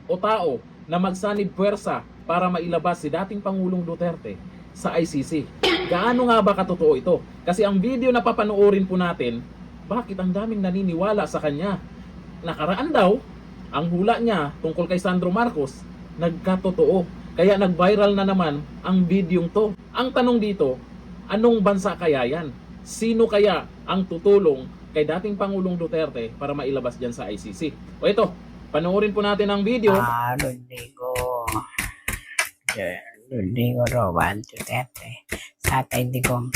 o tao na magsanib puwersa para mailabas si dating Pangulong Duterte sa ICC. Gaano nga ba katotoo ito? Kasi ang video na papanoorin po natin, bakit ang daming naniniwala sa kanya? Nakaraan daw, ang hula niya tungkol kay Sandro Marcos, nagkatotoo. Kaya nag-viral na naman ang videong to. Ang tanong dito, anong bansa kaya yan? Sino kaya ang tutulong kay dating Pangulong Duterte para mailabas dyan sa ICC? O ito, panoorin po natin ang video. Rodrigo. Rodrigo Roman Duterte. Tatay Digong.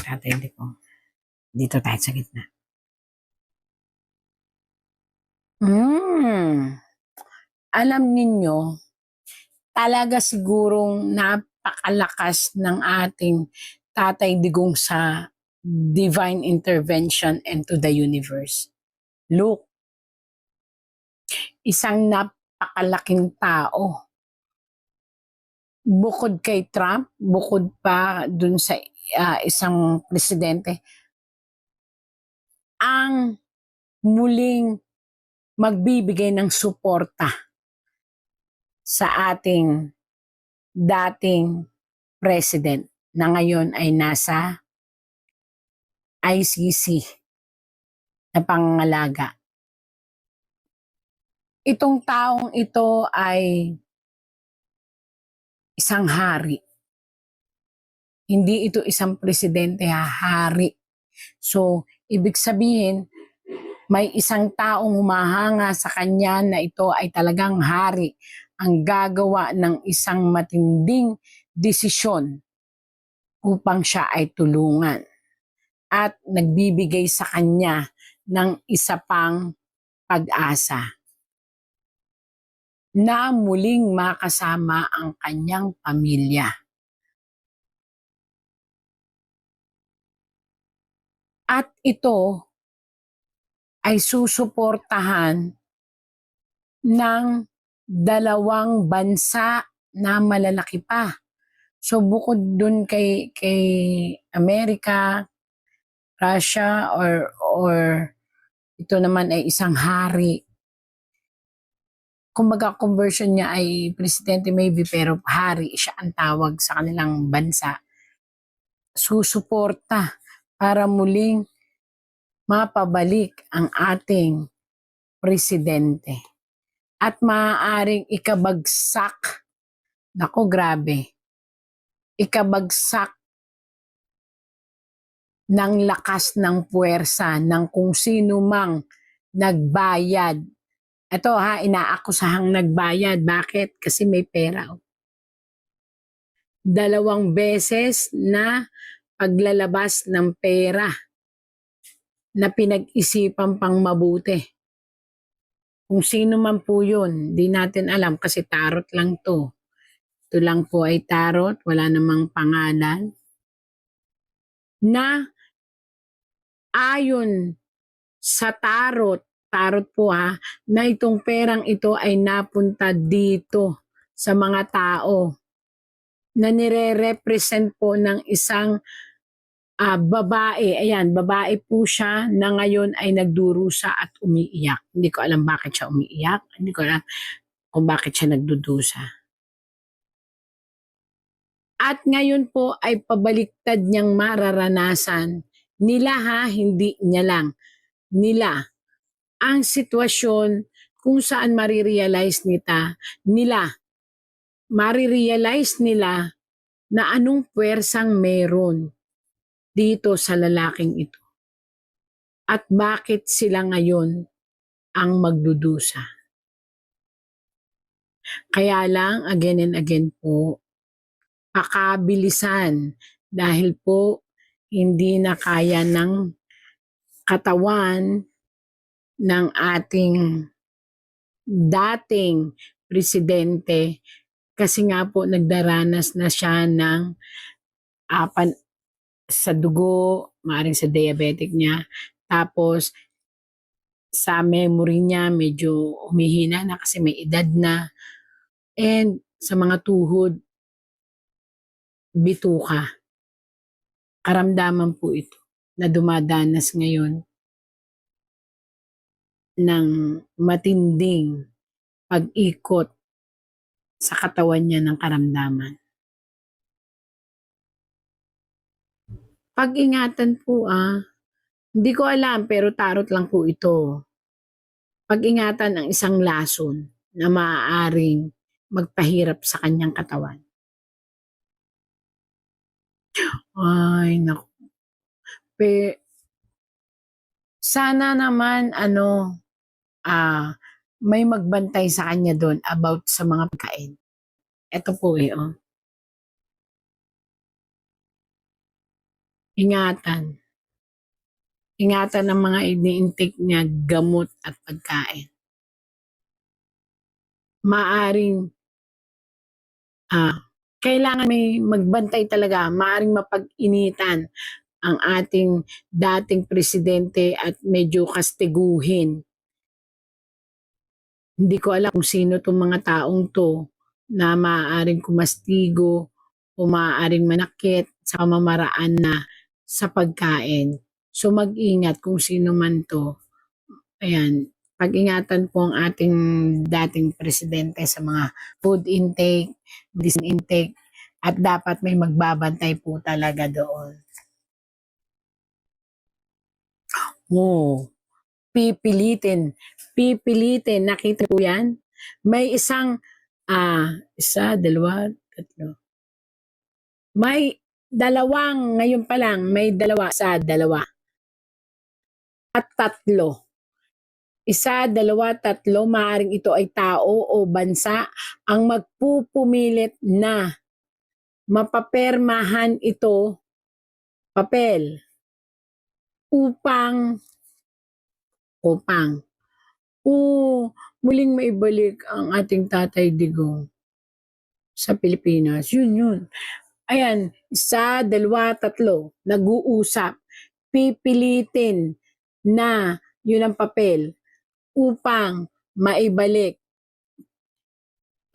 Dito tayo sa gitna. Alam ninyo, talaga sigurong napakalakas ng ating Tatay Digong sa divine intervention into the universe. Look, isang napakalaking tao. Bukod kay Trump, bukod pa dun sa isang presidente, ang muling magbibigay ng suporta sa ating dating president na ngayon ay nasa ICC na pangangalaga. Itong taong ito ay isang hari. Hindi ito isang presidente, hari. So, ibig sabihin, may isang taong humahanga sa kanya na ito ay talagang hari ang gagawa ng isang matinding desisyon upang siya ay tulungan at nagbibigay sa kanya ng isa pang pag-asa na muling makasama ang kanyang pamilya. At ito ay susuportahan ng dalawang bansa na malalaki pa. So bukod dun kay Amerika, Russia, or ito naman ay isang hari. Kumbaga conversion niya ay presidente maybe, pero hari siya ang tawag sa kanilang bansa. Susuporta para muling mapabalik ang ating presidente. At maaaring ikabagsak, nako grabe, ikabagsak ng lakas ng puwersa ng kung sino mang nagbayad. Ito inaakusahang nagbayad. Bakit? Kasi may pera. 2 beses na paglalabas ng pera na pinag-isipan pang mabuti. Kung sino man po yun, di natin alam kasi tarot lang to. Ito lang po ay tarot, wala namang pangalan. Na ayon sa tarot po na itong perang ito ay napunta dito sa mga tao na nire-represent po ng isang babae. Ayan, babae po siya na ngayon ay nagdurusa at umiiyak. Hindi ko alam bakit siya umiiyak. Hindi ko alam kung bakit siya nagdudusa. At ngayon po ay pabaliktad niyang mararanasan. Nila hindi niya lang. Nila. Ang sitwasyon kung saan marirealize nila na anong puwersang meron dito sa lalaking ito. At bakit sila ngayon ang magdudusa. Kaya lang, again and again po, pakabilisan dahil po hindi na kaya ng katawan ng ating dating presidente kasi nga po nagdaranas na siya ng sa dugo, maaaring sa diabetic niya, tapos sa memory niya medyo humihina na kasi may edad na, and sa mga tuhod, bituka. Karamdaman po ito na dumadanas ngayon ng matinding pag-ikot sa katawan niya ng karamdaman. Pag-ingatan po hindi ko alam pero tarot lang po ito. Pag-ingatan ang isang lason na maaaring magpahirap sa kanyang katawan. Ay, naku. Sana naman may magbantay sa kanya doon about sa mga pagkain. Ito po Ingatan. Ingatan ang mga ini-intake niya, gamot at pagkain. Maaring kailangan may magbantay talaga, maaring mapag-initan ang ating dating presidente at medyo kastiguhin. Hindi ko alam kung sino itong mga taong to na maaaring kumastigo o maaaring manakit sa pamamaraan na sa pagkain. So mag-ingat kung sino man to. Ayan, pag-ingatan po ang ating dating presidente sa mga food intake, medicine intake, at dapat may magbabantay po talaga doon. Pipilitin. Nakita po yan? May isang, isa, dalawa, tatlo. May dalawang, ngayon pa lang, may dalawa sa dalawa. At tatlo. Isa, dalawa, tatlo, maaaring ito ay tao o bansa ang magpupumilit na mapapermahan ito, papel, upang muling maibalik ang ating Tatay Digong sa Pilipinas. Yun. Ayan, isa, dalawa, tatlo, nag-uusap, pipilitin na yun ang papel upang maibalik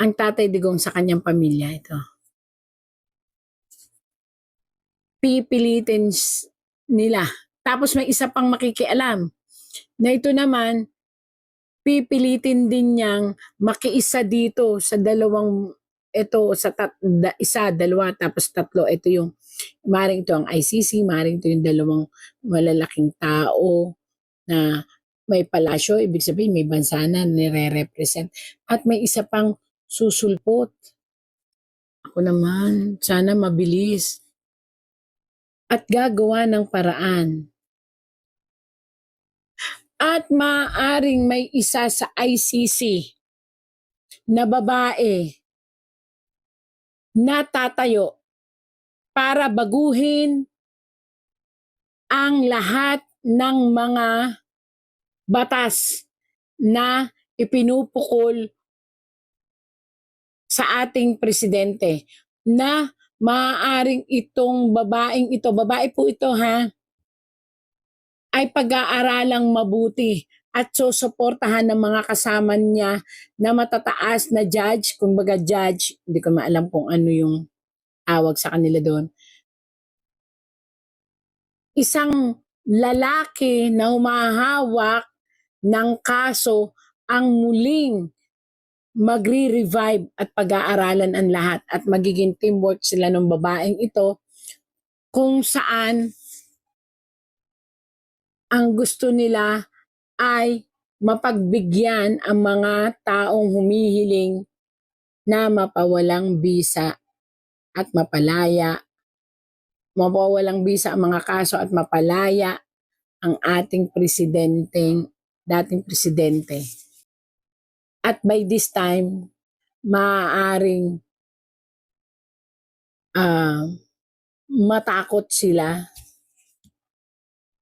ang Tatay Digong sa kanyang pamilya. Ito. Pipilitin nila. Tapos may isa pang makikialam na ito naman, pipilitin din niyang makiisa dito sa dalawang, ito sa isa, dalawa, tapos tatlo. Ito yung, maring ito ang ICC, maring ito yung dalawang malalaking tao na may palasyo, ibig sabihin may bansa na nire-represent. At may isa pang susulpot. Ako naman, sana mabilis. At gagawa ng paraan. At maaring may isa sa ICC na babae na tatayo para baguhin ang lahat ng mga batas na ipinupukol sa ating presidente, na maaaring itong babaeng ito, babae po ito ay pag-aaralang mabuti at susuportahan ng mga kasama niya na matataas na judge, kumbaga judge, hindi ko maalam kung ano yung tawag sa kanila doon. Isang lalaki na humahawak ng kaso ang muling magre-revive at pag-aaralan ang lahat at magiging teamwork sila ng babaeng ito kung saan ang gusto nila ay mapagbigyan ang mga taong humihiling na mapawalang bisa at mapawalang bisa ang mga kaso at mapalaya ang ating dating presidente. At by this time, maaaring matakot sila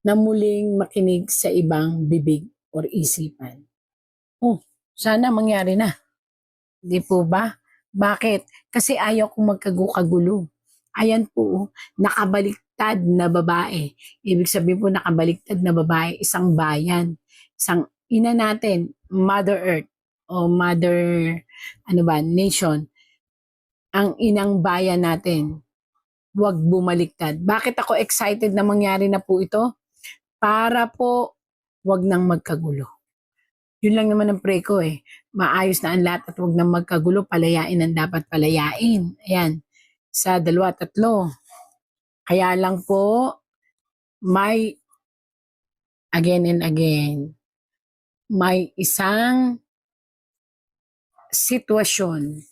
na muling makinig sa ibang bibig or isipan. Sana mangyari na. Di po ba? Bakit? Kasi ayaw kong magkagulo. Ayan po, nakabaliktad na babae. Ibig sabihin po nakabaliktad na babae, isang bayan. Isang ina natin, Mother Earth o Mother, nation. Ang inang bayan natin. Huwag bumaliktad. Bakit ako excited na mangyari na po ito? Para po wag nang magkagulo. Yun lang naman ang pray ko eh. Maayos na ang lahat at huwag nang magkagulo, palayain ang dapat palayain. Ayan, sa dalawa, tatlo. Kaya lang po, may again and again, may isang sitwasyon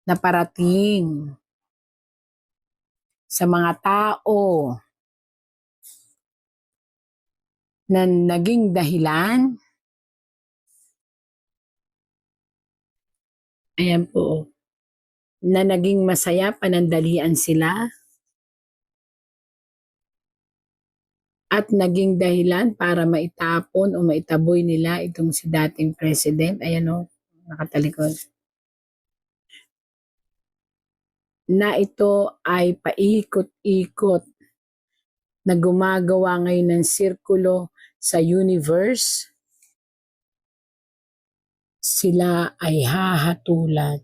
na parating sa mga tao na naging dahilan. Ayan po, na naging masaya, panandalian sila at naging dahilan para maitapon o maitaboy nila itong si dating president. Ayan o, nakatalikod. Na ito ay paikot-ikot na gumagawa ngayon ng sirkulo sa universe. Sila ay hahatulan.